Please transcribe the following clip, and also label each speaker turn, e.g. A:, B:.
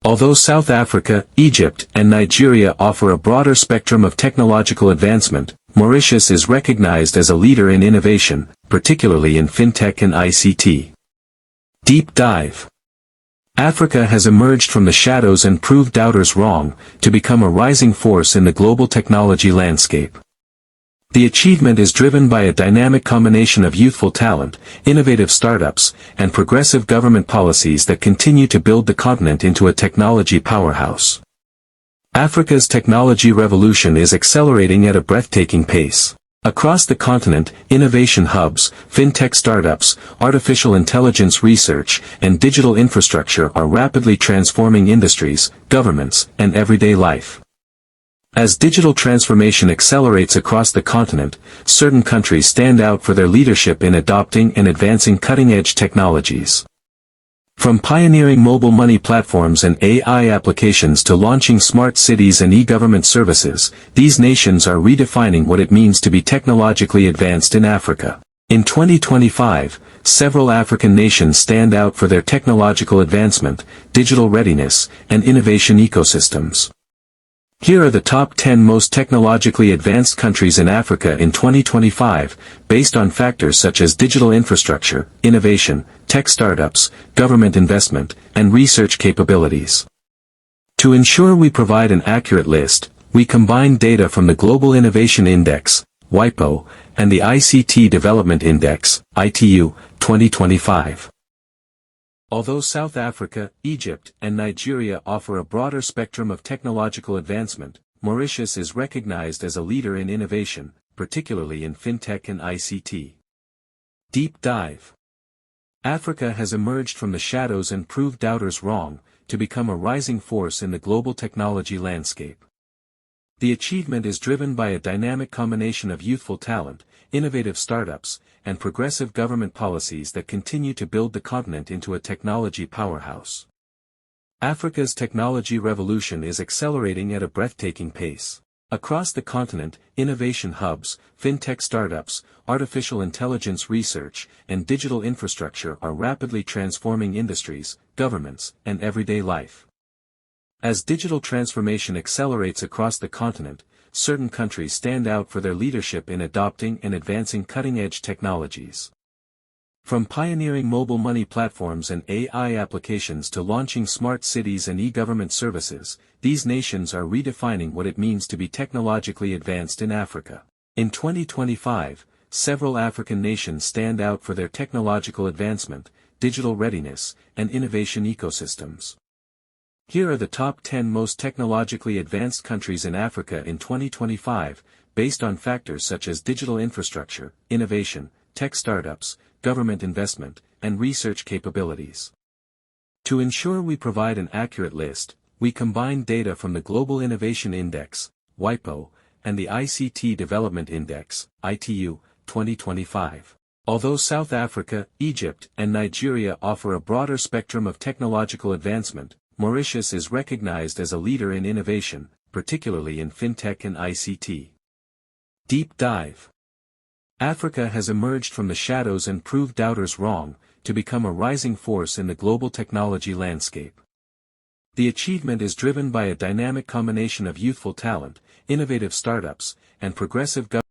A: Although South Africa, Egypt, and Nigeria offer a broader spectrum of technological advancement, Mauritius is recognized as a leader in innovation, particularly in fintech and ICT. Deep dive. Africa has emerged from the shadows and proved doubters wrong, to become a rising force in the global technology landscape. The achievement is driven by a dynamic combination of youthful talent, innovative startups, and progressive government policies that continue to build the continent into a technology powerhouse. Africa's technology revolution is accelerating at a breathtaking pace. Across the continent, innovation hubs, fintech startups, artificial intelligence research, and digital infrastructure are rapidly transforming industries, governments, and everyday life. As digital transformation accelerates across the continent, certain countries stand out for their leadership in adopting and advancing cutting-edge technologies. From pioneering mobile money platforms and AI applications to launching smart cities and e-government services, these nations are redefining what it means to be technologically advanced in Africa. In 2025, several African nations stand out for their technological advancement, digital readiness, and innovation ecosystems. Here are the top 10 most technologically advanced countries in Africa in 2025, based on factors such as digital infrastructure, innovation, tech startups, government investment, and research capabilities. To ensure we provide an accurate list, we combine data from the Global Innovation Index, WIPO, and the ICT Development Index, ITU, 2025. Although South Africa, Egypt, and Nigeria offer a broader spectrum of technological advancement, Mauritius is recognized as a leader in innovation, particularly in fintech and ICT. Deep dive. Africa has emerged from the shadows and proved doubters wrong, to become a rising force in the global technology landscape. The achievement is driven by a dynamic combination of youthful talent, innovative startups, and progressive government policies that continue to build the continent into a technology powerhouse. Africa's technology revolution is accelerating at a breathtaking pace. Across the continent, innovation hubs, fintech startups, artificial intelligence research, and digital infrastructure are rapidly transforming industries, governments, and everyday life. As digital transformation accelerates across the continent, certain countries stand out for their leadership in adopting and advancing cutting-edge technologies. From pioneering mobile money platforms and AI applications to launching smart cities and e-government services, these nations are redefining what it means to be technologically advanced in Africa. In 2025, several African nations stand out for their technological advancement, digital readiness, and innovation ecosystems. Here are the top 10 most technologically advanced countries in Africa in 2025, based on factors such as digital infrastructure, innovation, tech startups, government investment, and research capabilities. To ensure we provide an accurate list, we combine data from the Global Innovation Index, WIPO, and the ICT Development Index, ITU, 2025. Although South Africa, Egypt, and Nigeria offer a broader spectrum of technological advancement, Mauritius is recognized as a leader in innovation, particularly in fintech and ICT. Deep dive. Africa has emerged from the shadows and proved doubters wrong, to become a rising force in the global technology landscape. The achievement is driven by a dynamic combination of youthful talent, innovative startups, and progressive government